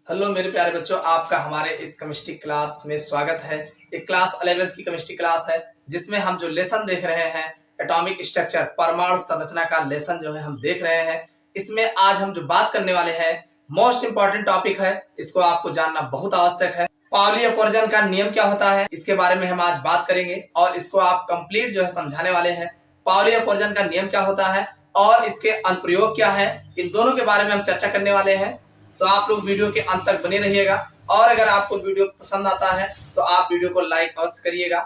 Hello मेरे प्यारे बच्चों, आपका हमारे इस केमिस्ट्री क्लास में स्वागत है। एक क्लास 11th की केमिस्ट्री क्लास है जिसमें हम जो लेसन देख रहे हैं एटॉमिक स्ट्रक्चर, परमाणु संरचना का लेसन जो है हम देख रहे हैं। इसमें आज हम जो बात करने वाले हैं मोस्ट इंपॉर्टेंट टॉपिक है, इसको आपको जानना बहुत आवश्यक है। पाउली अपवर्जन का नियम क्या होता है इसके बारे में हम आज बात करेंगे और इसको आप कंप्लीट जो है समझाने वाले हैं। पाउली अपवर्जन का नियम क्या होता है और इसके अनुप्रयोग क्या है, इन दोनों के बारे में हम चर्चा करने वाले हैं। तो आप लोग वीडियो के अंत तक बने रहिएगा और अगर आपको वीडियो पसंद आता है तो आप वीडियो को लाइक अवश्य करिएगा।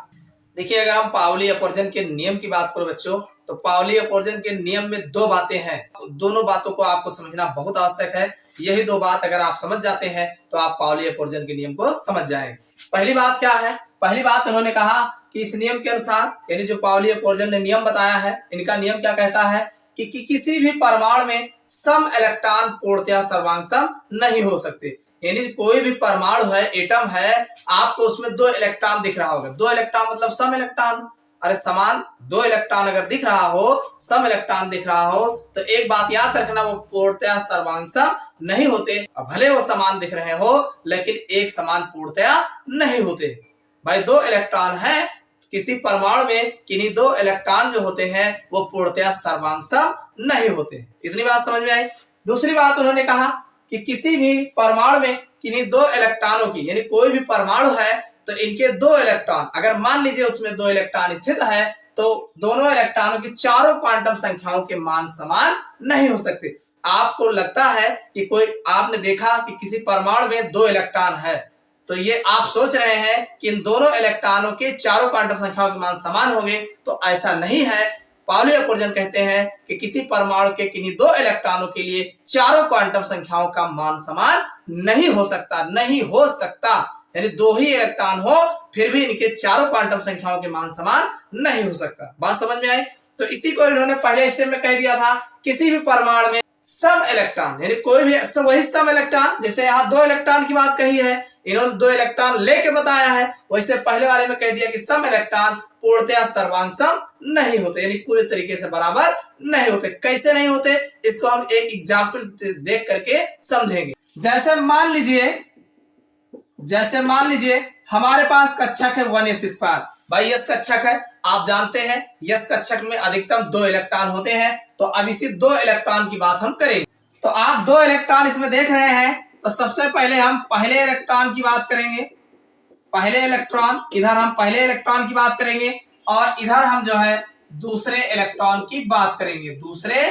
देखिए, अगर हम पाउली अपवर्जन के नियम की बात करो बच्चों, तो पाउली अपवर्जन के नियम में दो बातें हैं। दोनों बातों को आपको समझना बहुत आवश्यक है। यही दो बात अगर आप समझ जाते हैं तो आप पाउली अपवर्जन के नियम को समझ जाएंगे। पहली बात क्या है? पहली बात उन्होंने कहा कि इस नियम के अनुसार, यानी जो पाउली अपवर्जन ने नियम बताया है, इनका नियम क्या कहता है कि किसी भी परमाणु में सम इलेक्ट्रॉन पूर्णतया सर्वांग सम नहीं हो सकते। यानी कोई भी परमाणु है, एटम है, आपको उसमें दो इलेक्ट्रॉन दिख रहा होगा। दो इलेक्ट्रॉन मतलब सम इलेक्ट्रॉन। अरे समान दो इलेक्ट्रॉन अगर दिख रहा हो, सम इलेक्ट्रॉन दिख रहा हो, तो एक बात याद रखना, वो पूर्णतया सर्वांग सम नहीं होते। भले वो समान दिख रहे हो लेकिन एक समान पूर्णतया नहीं होते। भाई दो इलेक्ट्रॉन है किसी परमाणु में, किन्हीं दो इलेक्ट्रॉन जो होते हैं वो पूर्णतया सर्वांग सम नहीं होते। इतनी बात समझ में आई। दूसरी बात उन्होंने कहा कि किसी भी परमाणु में किन्हीं दो इलेक्ट्रॉनों की, यानी कोई भी परमाणु है तो इनके दो इलेक्ट्रॉन, अगर मान लीजिए उसमें दो इलेक्ट्रॉन स्थित है तो दोनों इलेक्ट्रॉनों की चारों क्वांटम संख्याओं के मान समान नहीं हो सकते। आपको लगता है कि कोई, आपने देखा कि किसी परमाणु में दो इलेक्ट्रॉन है, तो ये आप सोच रहे हैं कि इन दोनों इलेक्ट्रॉनों के चारों क्वांटम संख्याओं के मान समान होंगे, तो ऐसा नहीं है। पाउली अपवर्जन कहते हैं कि किसी परमाणु के किन्हीं दो इलेक्ट्रॉनों के लिए चारों क्वांटम संख्याओं का मान समान नहीं हो सकता। नहीं हो सकता यानी दो ही इलेक्ट्रॉन हो फिर भी इनके चारों क्वांटम संख्याओं के मान समान नहीं हो सकता। बात समझ में आई? तो इसी को इन्होंने पहले स्टेप में कह दिया था, किसी भी परमाणु में सम इलेक्ट्रॉन, यानी कोई भी वही सम इलेक्ट्रॉन, जैसे यहाँ दो इलेक्ट्रॉन की बात कही है, इन्होंने दो इलेक्ट्रॉन लेके बताया है, वैसे पहले वाले में कह दिया कि सम इलेक्ट्रॉन पूर्णतया सर्वांग सम नहीं होते, यानी पूरे तरीके से बराबर नहीं होते। कैसे नहीं होते, इसको हम एक एग्जाम्पल देख करके समझेंगे। जैसे मान लीजिए हमारे पास कक्षक है 1s²। भाई यस कक्षक है, आप जानते हैं यस कक्षक में अधिकतम दो इलेक्ट्रॉन होते हैं। तो अब इसी दो इलेक्ट्रॉन की बात हम करेंगे। तो आप दो इलेक्ट्रॉन इसमें देख रहे हैं, तो सबसे पहले हम पहले इलेक्ट्रॉन की बात करेंगे। पहले इलेक्ट्रॉन, इधर हम पहले इलेक्ट्रॉन की बात करेंगे और इधर हम जो है दूसरे इलेक्ट्रॉन की बात करेंगे। दूसरे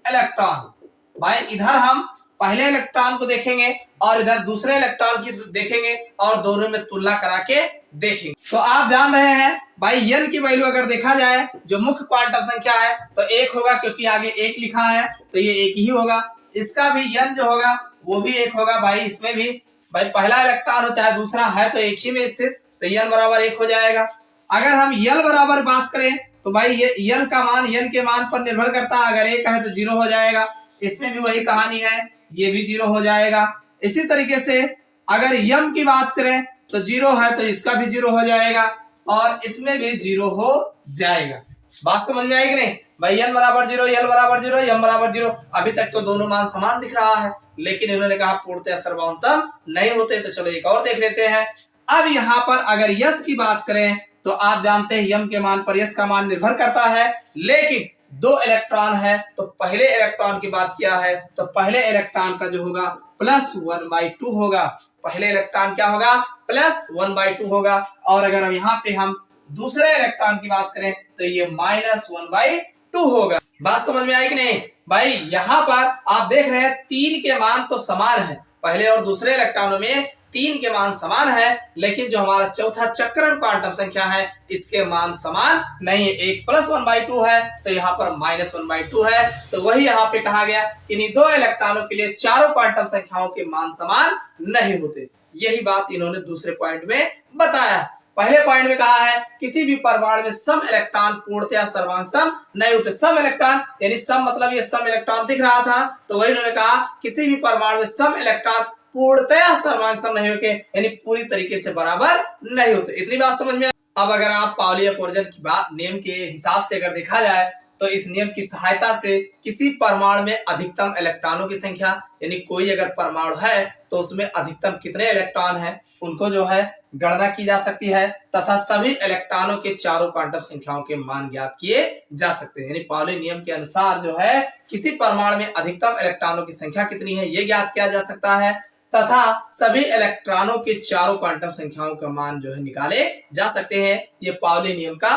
इलेक्ट्रॉन, भाई इधर हम पहले इलेक्ट्रॉन को देखेंगे और इधर दूसरे इलेक्ट्रॉन की देखेंगे और दोनों में तुलना करा के देखेंगे। तो आप जान रहे हैं भाई n की वैल्यू अगर देखा जाए, जो मुख्य क्वांटम संख्या है तो एक होगा, क्योंकि आगे एक लिखा है तो ये एक ही होगा। इसका भी n जो होगा वो भी एक होगा। भाई इसमें भी भाई पहला इलेक्ट्रॉन हो चाहे दूसरा है तो एक ही में स्थित, तो n बराबर एक हो जाएगा। अगर हम l बराबर बात करें तो भाई ये n का मान n के मान पर निर्भर करता है। अगर एक है तो 0 हो जाएगा। इसमें भी वही कहानी है, ये भी 0 हो जाएगा। इसी तरीके से अगर m की बात करें तो 0 है तो इसका भी 0 हो जाएगा और इसमें भी 0 हो जाएगा। बात समझ में आएगी नहीं? भाई n बराबर 0, l बराबर 0, m बराबर 0। अभी तक तो दोनों मान समान दिख रहा है, लेकिन इन्होंने कहा पूर्णतया सर्वांग सम नहीं होते। तो चलो एक और देख लेते हैं। अब यहाँ पर अगर यस की बात करें तो आप जानते हैं यम के मान पर यस का मान निर्भर करता है, लेकिन दो इलेक्ट्रॉन है तो पहले इलेक्ट्रॉन की बात किया है तो पहले इलेक्ट्रॉन का जो होगा +1/2 होगा। पहले इलेक्ट्रॉन क्या होगा? +1/2 होगा। और अगर हम यहाँ पे हम दूसरे इलेक्ट्रॉन की बात करें तो ये -1/2 होगा। बात समझ में आई कि नहीं? भाई यहाँ पर आप देख रहे हैं 3 के मान तो समान है, पहले और दूसरे इलेक्ट्रॉनों में 3 के मान समान है, लेकिन जो हमारा चौथा चक्रण क्वांटम संख्या है इसके मान समान नहीं है। एक +1/2 है तो यहाँ पर -1/2 है। तो वही यहाँ पे कहा गया कि इन दो इलेक्ट्रॉनों के लिए चारों क्वांटम संख्याओं के मान समान नहीं होते। यही बात इन्होंने दूसरे पॉइंट में बताया। पहले पॉइंट में कहा है किसी भी परमाणु में सम इलेक्ट्रॉन पूर्णतया सर्वांग सम नहीं होते। सम इलेक्ट्रॉन यानी सम मतलब ये सम इलेक्ट्रॉन दिख रहा था, तो वही इन्होंने कहा किसी भी परमाणु में सम इलेक्ट्रॉन पूर्णतया सर्वांग सम नहीं होते, यानी पूरी तरीके से बराबर नहीं होते। इतनी बात समझ में। अब अगर आप पाउली अपवर्जन की बात नियम के हिसाब से अगर देखा जाए तो इस नियम की सहायता से किसी परमाणु में अधिकतम इलेक्ट्रॉनों की संख्या, यानी कोई अगर परमाणु है तो उसमें अधिकतम कितने इलेक्ट्रॉन हैं उनको जो है गणना की जा सकती है तथा सभी इलेक्ट्रॉनों के चारों क्वांटम संख्याओं के मान ज्ञात किए जा सकते हैं। यानी पाउली नियम के अनुसार जो है किसी परमाणु में अधिकतम इलेक्ट्रॉनों की संख्या कितनी है ये ज्ञात किया जा सकता है तथा सभी इलेक्ट्रॉनों के चारों क्वांटम संख्याओं का मान जो है निकाले जा सकते हैं। ये पाउली नियम का,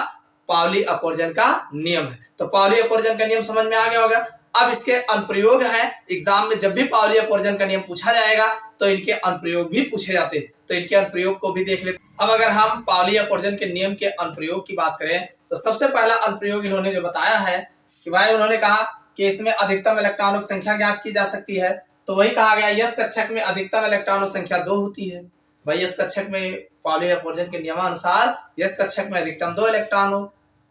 पाउली अपवर्जन का नियम है। तो पाउली अपवर्जन का नियम समझ में आ गया होगा। अब इसके अनुप्रयोग है, एग्जाम में जब भी पाउली अपवर्जन का नियम पूछा जाएगा तो इनके अनुप्रयोग भी पूछे जाते हैं, तो इनके अनुप्रयोग को भी देख लेते हैं। अब अगर हम पाउली अपवर्जन के नियम के अनुप्रयोग की बात करें तो सबसे पहला अनुप्रयोग इन्होंने जो बताया है कि भाई उन्होंने कहा कि इसमें अधिकतम इलेक्ट्रॉनों की संख्या ज्ञात की जा सकती है। तो वही कहा गया यस कक्षक में अधिकतम इलेक्ट्रॉनों की संख्या 2 होती है। भाई यस कक्षक में पाउली अपवर्जन के नियमानुसार यस कक्षक में अधिकतम 2 इलेक्ट्रॉनों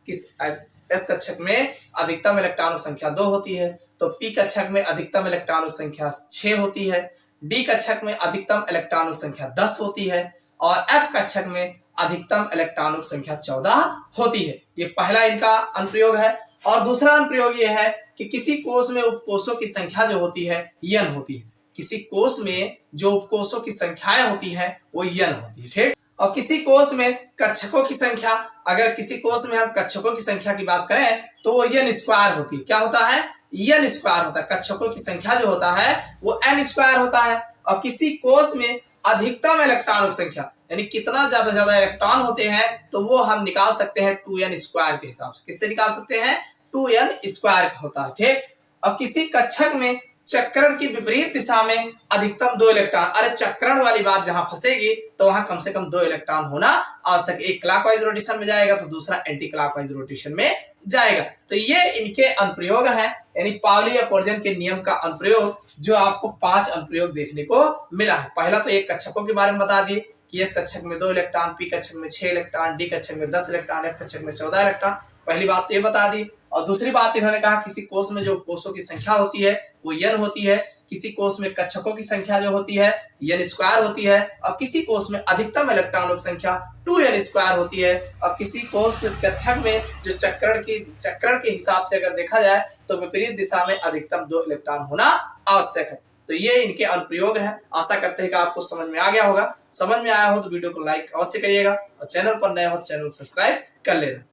एस कक्षक में अधिकतम इलेक्ट्रॉनों की संख्या 2 होती है। तो पी कक्षक में अधिकतम इलेक्ट्रॉनों की संख्या 6 होती है। डी कक्षक में अधिकतम इलेक्ट्रॉनों की संख्या 10 होती है और एफ कक्षक में अधिकतम इलेक्ट्रॉनों की संख्या 14 होती है। ये पहला इनका अनुप्रयोग है। और दूसरा अनुप्रयोग ये है कि किसी कोष में उपकोषों की संख्या जो होती है n होती है। किसी कोष में जो उपकोषों की संख्याएं होती हैं वो n होती है, ठीक। और किसी कोष में कक्षकों की संख्या, अगर किसी कोष में हम कक्षकों की संख्या की बात करें तो वो n स्क्वायर होती है। क्या होता है? n स्क्वायर होता है। कक्षकों की संख्या जो होता है वो n स्क्वायर होता है। और किसी कोष में अधिकतम इलेक्ट्रॉनों की संख्या, यानी कितना ज्यादा इलेक्ट्रॉन होते हैं, तो वो हम निकाल सकते हैं 2n स्क्वायर के हिसाब से। किससे निकाल सकते हैं? 2n स्क्वायर होता है, ठीक। अब किसी कक्षक में चक्रण की विपरीत दिशा में अधिकतम 2 इलेक्ट्रॉन, अरे चक्रण वाली बात जहां फंसेगी तो वहां कम से कम 2 इलेक्ट्रॉन होना आवश्यक। एक क्लॉकवाइज रोटेशन में जाएगा तो दूसरा एंटी क्लॉकवाइज रोटेशन में जाएगा। तो ये इनके अनुप्रयोग है, यानी पाउली अपवर्जन के नियम का अनुप्रयोग, जो आपको 5 अनुप्रयोग देखने को मिला है। पहला तो एक कक्षकों के बारे में बता दिए कि एस कक्षक में 2 इलेक्ट्रॉन, पी कक्षक में 6 इलेक्ट्रॉन, डी कक्षक में 10 इलेक्ट्रॉन, एफ कक्षक में 14 इलेक्ट्रॉन। पहली बात तो ये बता दी। और दूसरी बात इन्होंने कहा किसी कोष में जो कोषों की संख्या होती है वो n होती है। किसी कोष में कक्षकों की संख्या जो होती है n स्क्वायर होती है। और किसी कोष में अधिकतम इलेक्ट्रॉनों की संख्या 2n स्क्वायर होती है। और किसी कोष कक्षक में जो चक्रण के हिसाब से अगर देखा जाए तो विपरीत दिशा में अधिकतम 2 इलेक्ट्रॉन होना आवश्यक है। तो ये इनके अनुप्रयोग है। आशा करते हैं कि आपको समझ में आ गया होगा। समझ में आया हो तो वीडियो को लाइक अवश्य करिएगा और चैनल पर नए हो तो चैनल को सब्सक्राइब कर लेना।